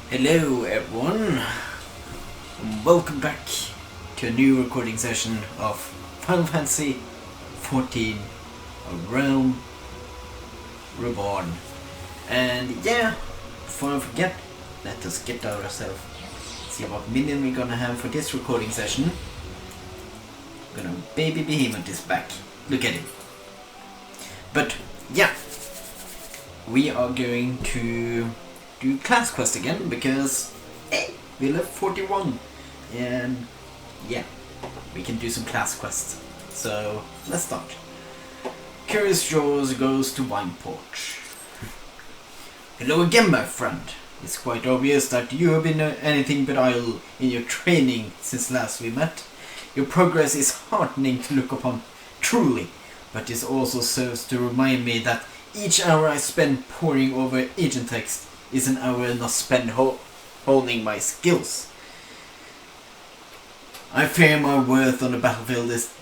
Hello everyone, welcome back to a new recording session of Final Fantasy XIV Realm Reborn. And yeah, before I forget, let us get ourselves, see what minion we're gonna have for this recording session. Gonna baby behemoth is back, look at him. But yeah, we are going to do class quest again because hey, we left 41 and yeah, we can do some class quests. So let's start. Curious Jaws goes to Wineport. Hello again, my friend. It's quite obvious that you have been anything but idle in your training since last we met. Your progress is heartening to look upon, truly, but this also serves to remind me that each hour I spend poring over agent text is an hour not spent honing my skills. I fear my worth on the battlefield is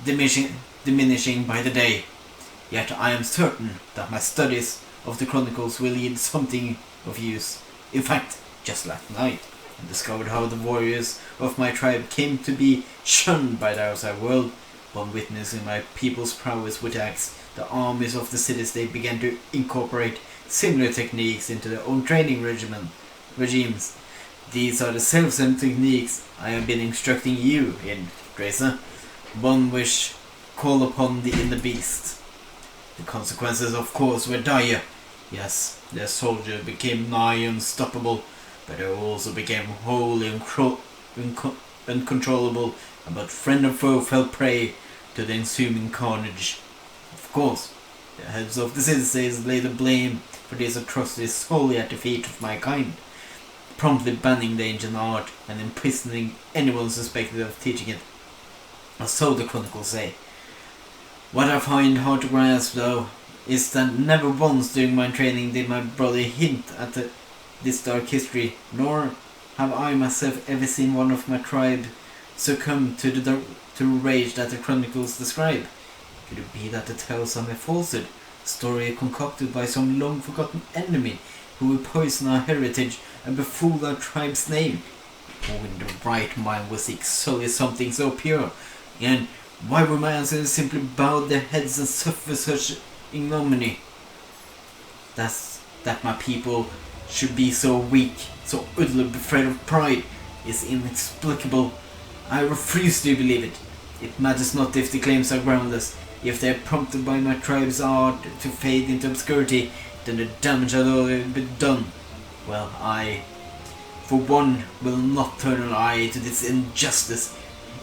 diminishing by the day, yet I am certain that my studies of the Chronicles will yield something of use. In fact, just last night, I discovered how the warriors of my tribe came to be shunned by the outside world. Upon witnessing my people's prowess with axe, the armies of the city-state began to incorporate similar techniques into their own training regimes. These are the self-same techniques I have been instructing you in, Drazor. One which call upon the inner beast. The consequences, of course, were dire. Yes, their soldier became nigh unstoppable, but they also became wholly uncontrollable, and both friend and foe fell prey to the ensuing carnage. Of course, the heads of the citizens lay the blame for these atrocities solely at the feet of my kind, promptly banning the ancient art and imprisoning anyone suspected of teaching it, or so the chronicles say. What I find hard to grasp, though, is that never once during my training did my brother hint at this dark history, nor have I myself ever seen one of my tribe succumb to the rage that the chronicles describe. Could it be that the tales are a falsehood, story concocted by some long-forgotten enemy who will poison our heritage and befool our tribe's name? Who in the right mind will seek solely something so pure? And why would my ancestors simply bow their heads and suffer such ignominy? That my people should be so weak, so utterly bereft of pride, is inexplicable. I refuse to believe it. It matters not if the claims are groundless. If they are prompted by my tribe's art to fade into obscurity, then the damage has already been done. Well, I, for one, will not turn an eye to this injustice.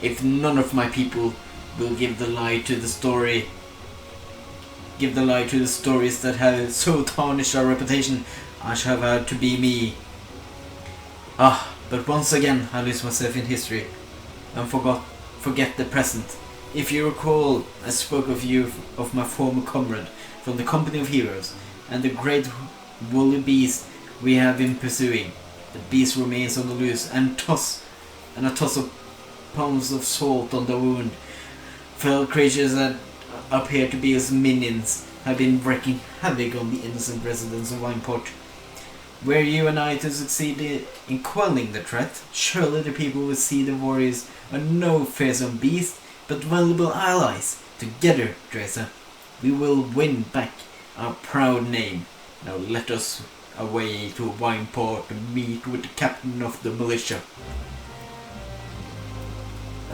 If none of my people will give the lie to the stories that have so tarnished our reputation, I shall have had to be me. But once again I lose myself in history and forget the present. If you recall, I spoke of my former comrade from the company of heroes, and the great woolly beast we have been pursuing. The beast remains on the loose, and a toss of pounds of salt on the wound. Fell creatures that appear to be his minions have been wreaking havoc on the innocent residents of Wineport. Were you and I to succeed in quelling the threat, surely the people will see the warriors are no fearsome beasts, but valuable allies. Together, Drazor, we will win back our proud name. Now let us away to Wineport to meet with the captain of the militia.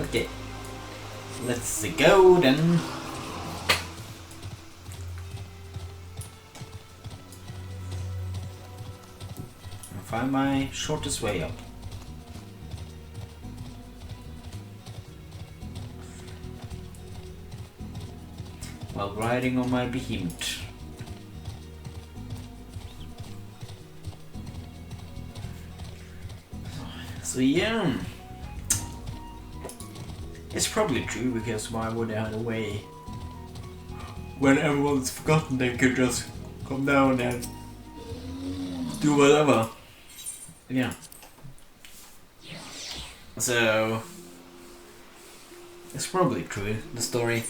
Okay, let's go then. I'll find my shortest way up. While riding on my behemoth. So yeah, it's probably true, because why would they have a way when everyone's forgotten they could just come down and do whatever. Yeah. So it's probably true, the story.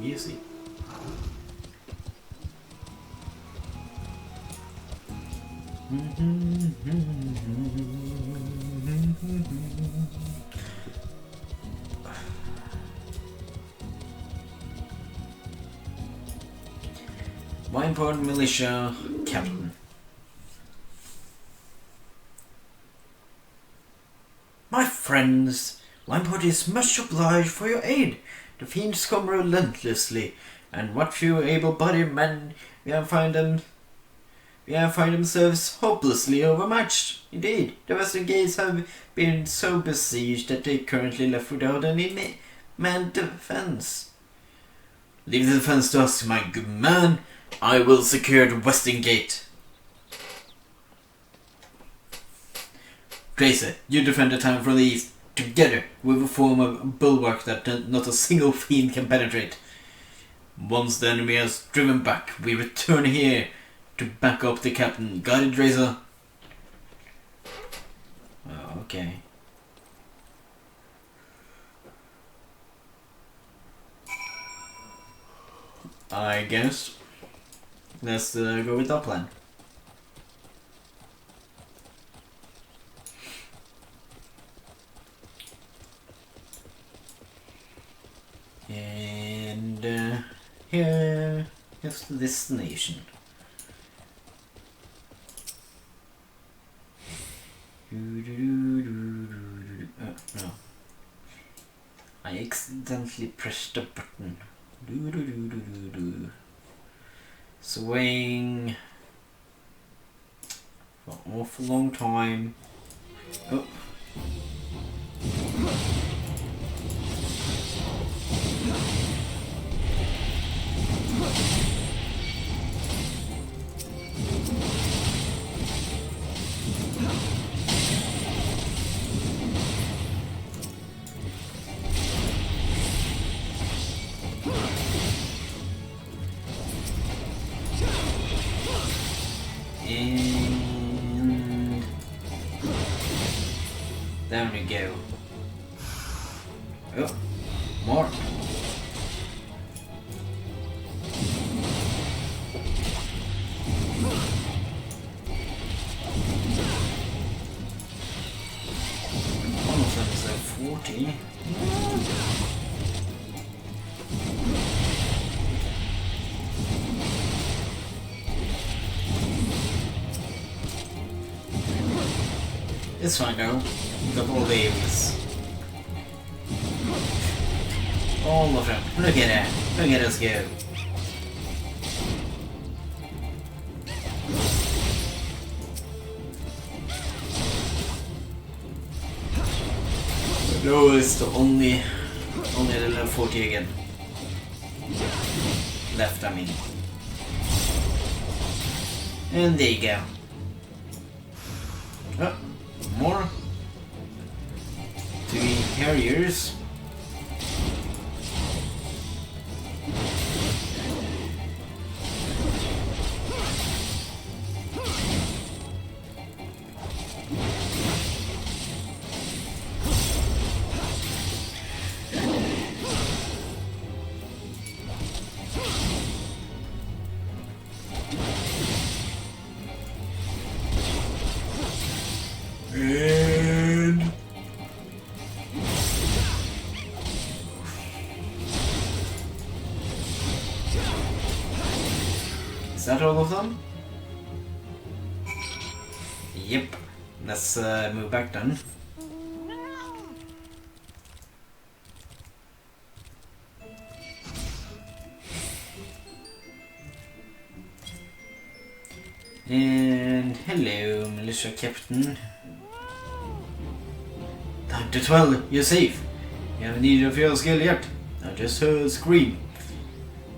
Music. Wineport Militia Captain. My friends, Wineport is much obliged for your aid. The fiends come relentlessly, and what few able-bodied men we have find themselves hopelessly overmatched. Indeed, the western gates have been so besieged that they currently left without any manned defense. Leave the defense to us, my good man. I will secure the western gate. Drazor, you defend the town from the east. Together, we will form a bulwark that not a single fiend can penetrate. Once the enemy has driven back, we return here to back up the captain. Got it, Drazor? Oh, okay. I guess. Let's go with our plan. And here's the destination. No. I accidentally pressed the button. Swing for an awful long time. Oh. And there we go. Oh, more. One of them is like 40. It's fine now. Got all the areas. All of them. Look at that. Look at us go. No, it's the only the level 40 again. Left, I mean. And there you go. Oh, more. 3 carriers. And is that all of them? Yep. Let's move back then. And hello, militia captain. Time to 12, you're safe. You haven't need of your skill yet. I just heard a scream,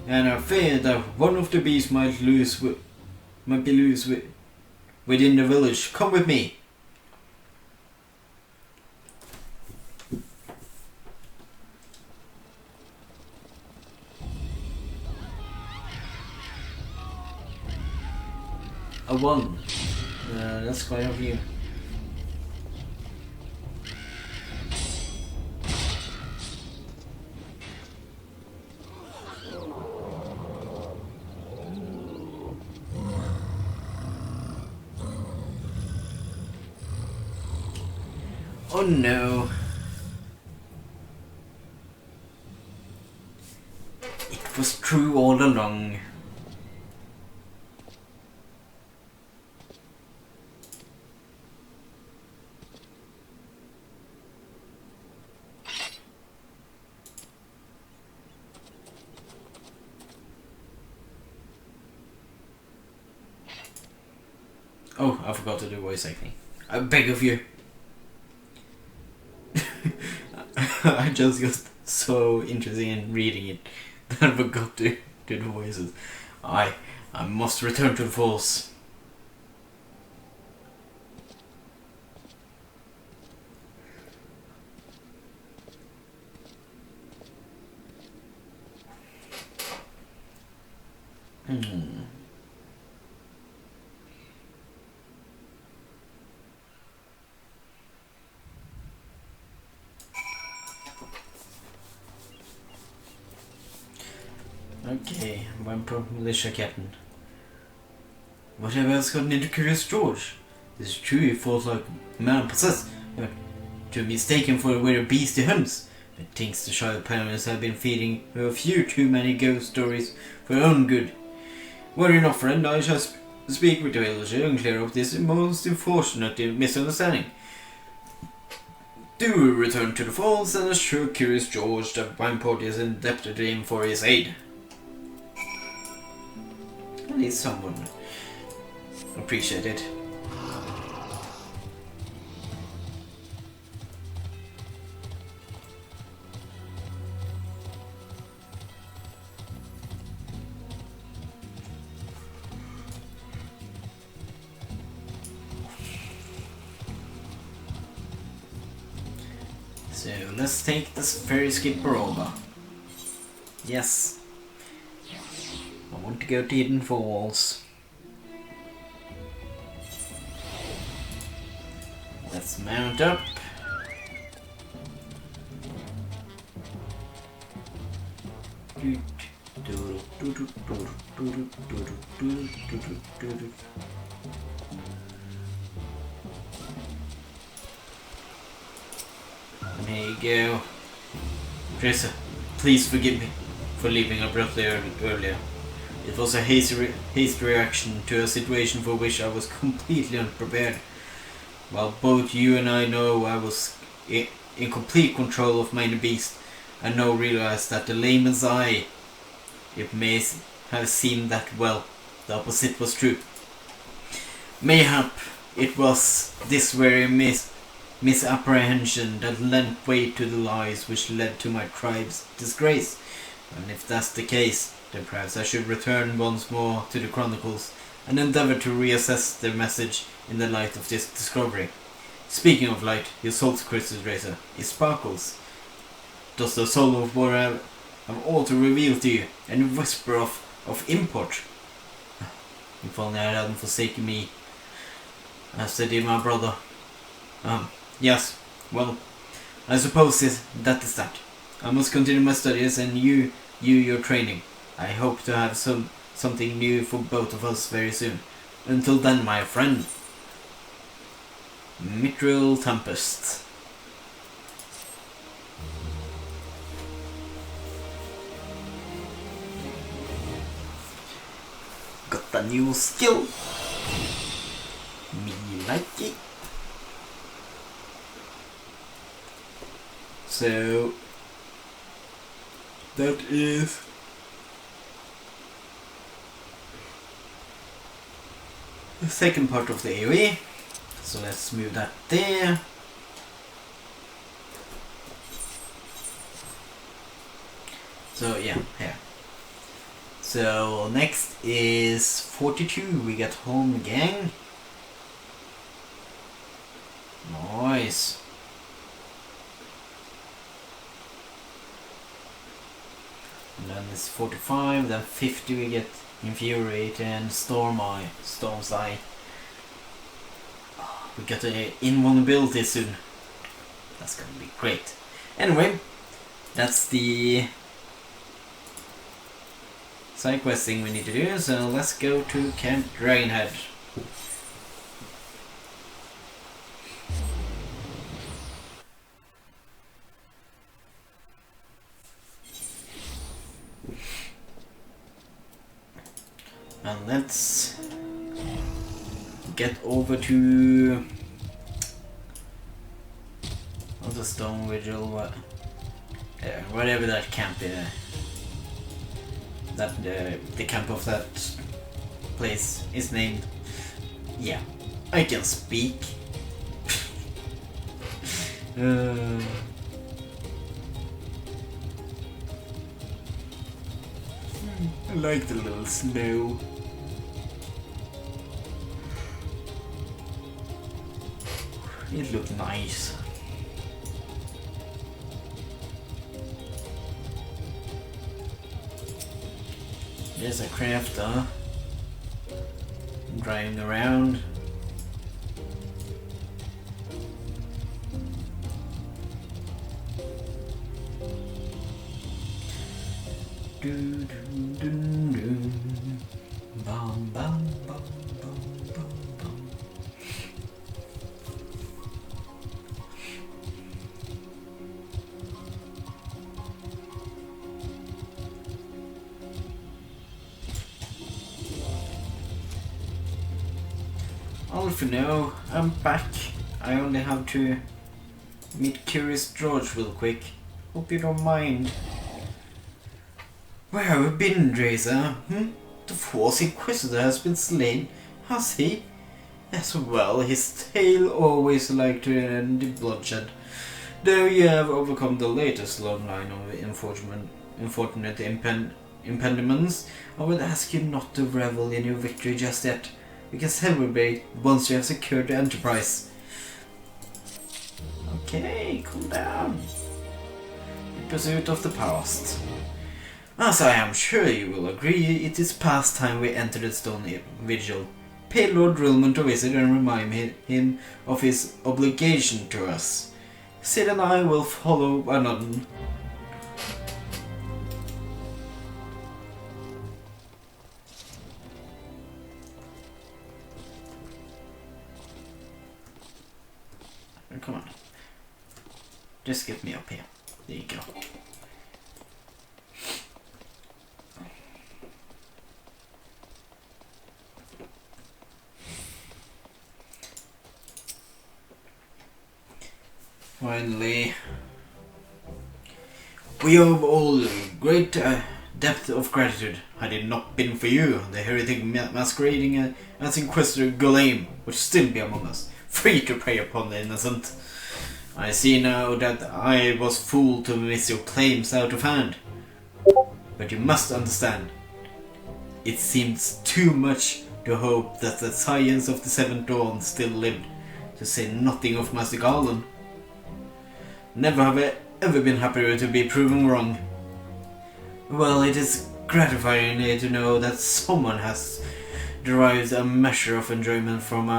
and I fear that one of the beasts might be loose within the village. Come with me. A 1. That's quite a few. Oh no. It was true all along. Oh, I forgot to do voice acting. I beg of you. I just got so interested in reading it that I forgot to do the voices. I must return to the falls. Okay, Vampire Militia Captain. Whatever else gotten into Curious George? This is true, he fought like a man possessed, but to be mistaken for a very beastie hunts. It thinks the child parents have been feeding her a few too many ghost stories for her own good. Worry not, friend, I shall speak with the villager and clear up this most unfortunate misunderstanding. Do return to the falls and assure Curious George that Vamport is indebted to him for his aid. At least someone appreciate it. So let's take this ferry skipper over. Yes. I want to go to Hidden Falls. Let's mount up. There you go. Drazor, please forgive me for leaving abruptly earlier. It was a hasty reaction to a situation for which I was completely unprepared. While both you and I know I was in complete control of my inner beast, I now realize that the layman's eye, it may have seemed that, well, the opposite was true. Mayhap it was this very misapprehension that lent weight to the lies which led to my tribe's disgrace. And if that's the case, then perhaps I should return once more to the Chronicles and endeavor to reassess their message in the light of this discovery. Speaking of light, your soul's crystal, Drazor, it sparkles. Does the soul of war have aught to reveal to you, any whisper of import? If only I hadn't forsaken me, as they did my brother. Yes, well, I suppose that is that. I must continue my studies and you your training. I hope to have something new for both of us very soon. Until then, my friend. Mithril Tempest. Got a new skill. Me like it. So that is the second part of the AoE. So let's move that there. So yeah, here. So next is 42. We get home gang. Nice. And then it's 45, then 50 we get Infuriate and Storm's Eye. We get an invulnerability soon. That's gonna be great. Anyway, that's the side quest thing we need to do, so let's go to Camp Dragonhead. And let's get over to the Stone Vigil, whatever that camp is. That the camp of that place is named. Yeah, I can speak. I like the little snow. It looks nice. There's a crafter driving around. Bum, bum, bum, bum, bum, bum. All for now, I'm back. I only have to meet Curious George real quick. Hope you don't mind. Where have you been, Drazor? The Force Inquisitor has been slain, has he? As well, his tale always liked to end in bloodshed. Though you have overcome the latest long line of unfortunate impediments, I will ask you not to revel in your victory just yet. We can celebrate once you have secured the Enterprise. Okay, cool down. In pursuit of the past. As I am sure you will agree, it is past time we enter the Stone Vigil. Pay Lord Drillman a visit and remind him of his obligation to us. Sid and I will follow another. Come on. Just get me up here. There you go. Finally, we owe all great depth of gratitude. Had it not been for you, the heretic masquerading as Inquisitor Gulaim would still be among us, free to prey upon the innocent. I see now that I was fooled to miss your claims out of hand. But you must understand, it seems too much to hope that the science of the Seventh Dawn still lived, to say nothing of Master Garland. Never have I ever been happier to be proven wrong. Well, it is gratifying to know that someone has derived a measure of enjoyment from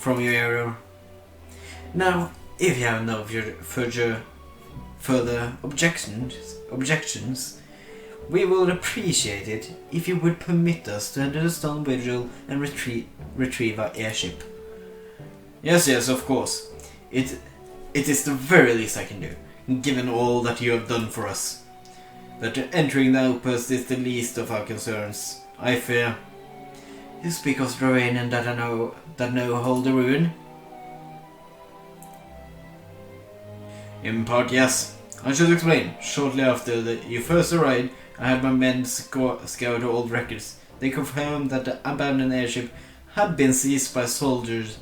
your error. Now, if you have no further objections, we will appreciate it if you would permit us to enter the Stone Vigil and retrieve our airship. Yes, of course. It is the very least I can do, given all that you have done for us. But entering the outpost is the least of our concerns, I fear. You speak of Drazor that know hold the ruin? In part, yes. I should explain. Shortly after you first arrived, I had my men scour old records. They confirmed that the abandoned airship had been seized by soldiers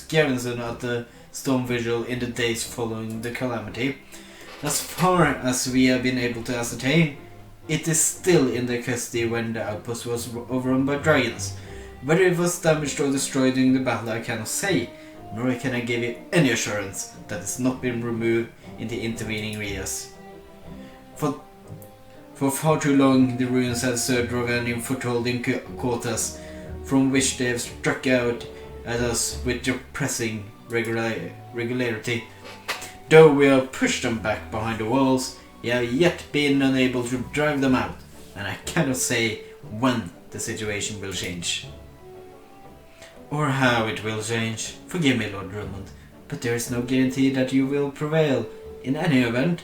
garrisoned at the Stone Vigil in the days following the calamity. As far as we have been able to ascertain, it is still in their custody when the outpost was overrun by dragons. Whether it was damaged or destroyed during the battle I cannot say, nor can I give you any assurance that it's not been removed in the intervening years. For far too long the ruins have served Rovanian foothold in quarters, from which they have struck out at us with depressing regularity. Though we have pushed them back behind the walls, we have yet been unable to drive them out, and I cannot say when the situation will change. Or how it will change. Forgive me, Lord Drummond, but there is no guarantee that you will prevail. In any event,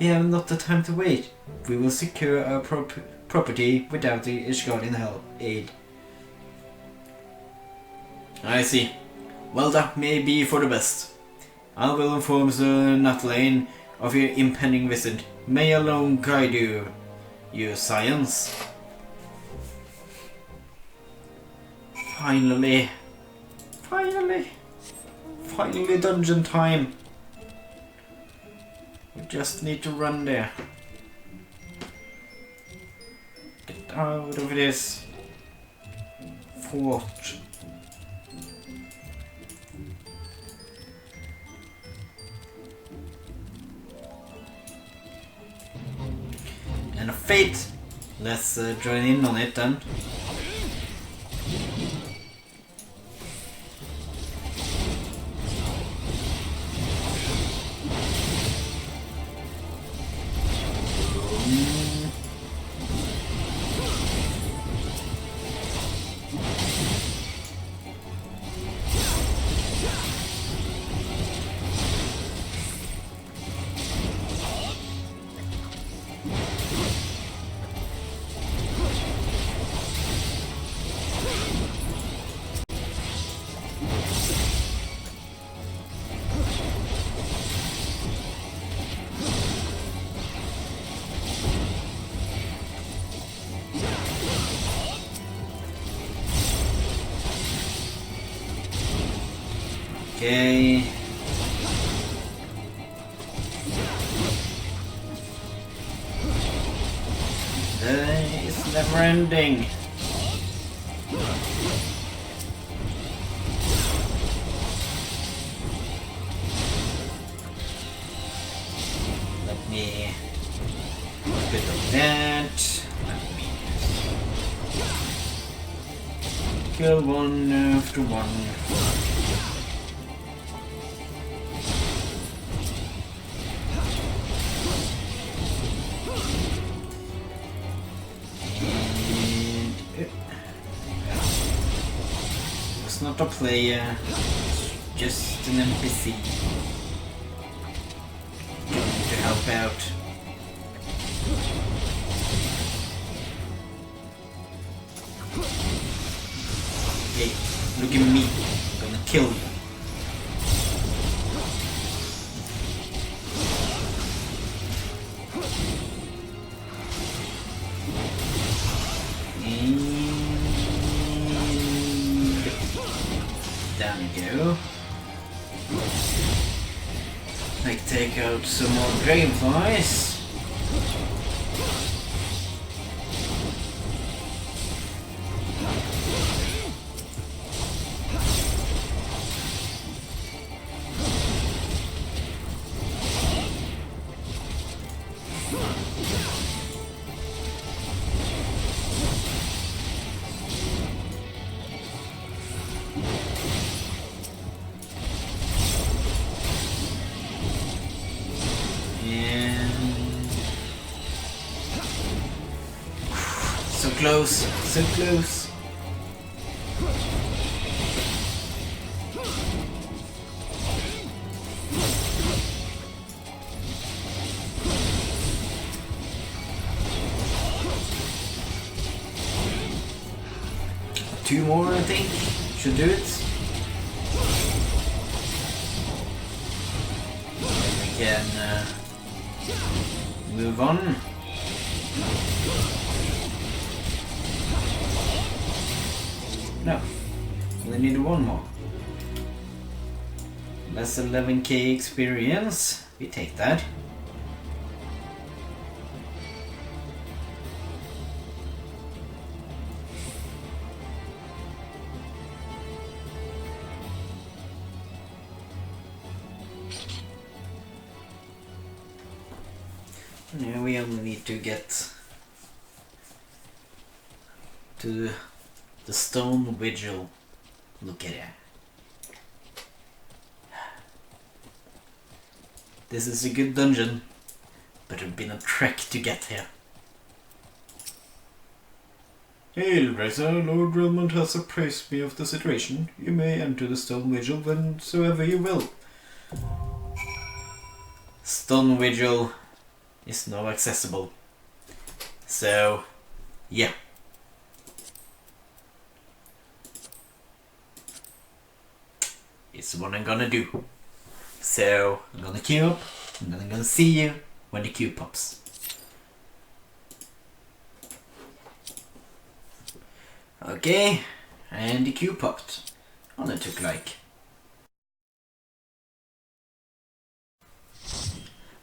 we have not the time to wait. We will secure our property without the Ishgardian aid. I see. Well, that may be for the best. I will inform Sir Nutlane of your impending visit. May alone guide you, your science. Finally dungeon time. We just need to run there. Get out of this fort. And a fate. Let's join in on it then. Okay. It's never ending. Let me bit of that. Let me kill one after one. Not a player, just an NPC to help out. Okay, look at me, I'm gonna kill you. Down you go. Like take out some more dragonflies. Close, so close. Two more, I think, should do it. Then we can move on. No, we need one more. That's 11k experience. We take that. Now we only need to get to the stone vigil. Look at it. This is a good dungeon, but it's been a trek to get here. Hail, Drazor. Lord Relmond has apprised me of the situation. You may enter the stone vigil whensoever you will. Stone vigil is now accessible. So, yeah. is what I'm gonna do. So I'm gonna queue up, and then I'm gonna see you when the queue pops. Okay, and the queue popped. And it took like...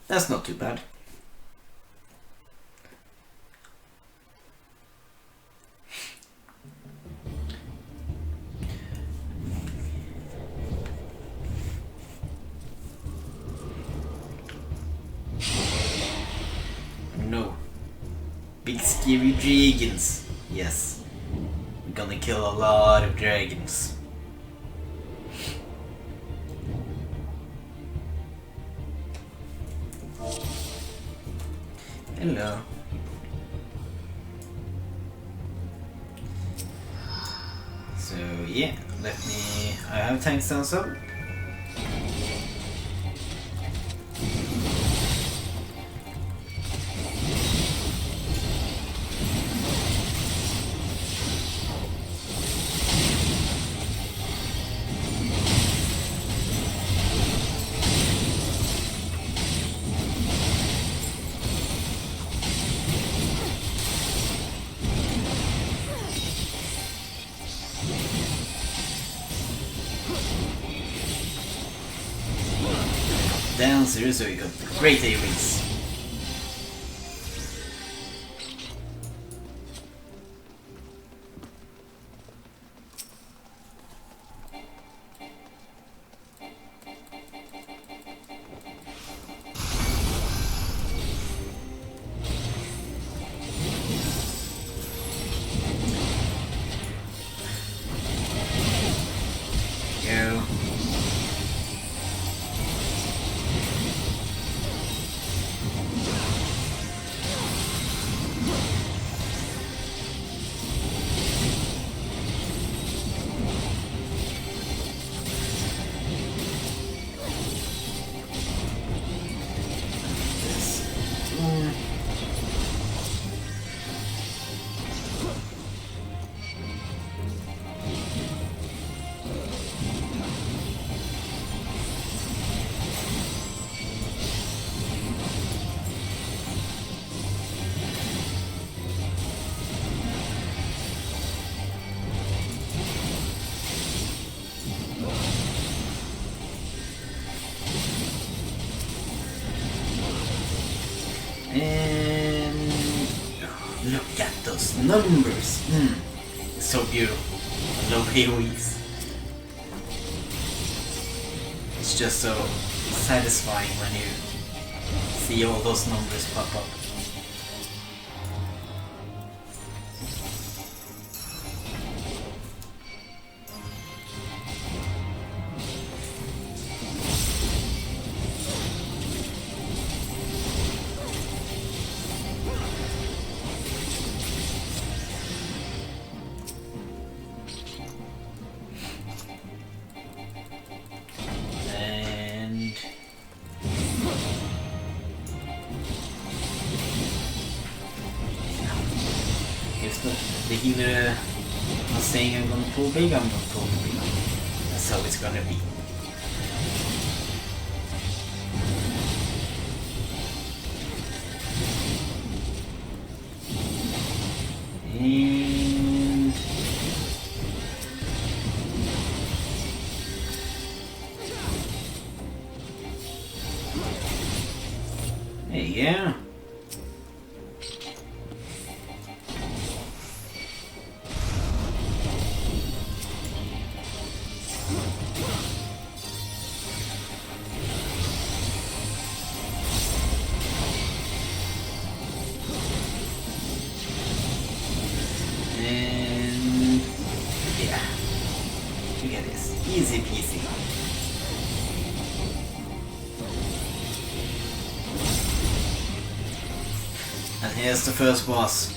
That's not too bad. No. Big scary dragons. Yes. We're gonna kill a lot of dragons. Hello. So yeah, I have tank stance up. Down zero, so you got great AoEs. Go. And look at those numbers. It's so beautiful. I love AoEs. It's just so satisfying when you see all those numbers pop up. The healer was saying I'm gonna pull big, I'm gonna pull big. That's how it's gonna be. And hey, yeah. Easy peasy. And here's the first boss.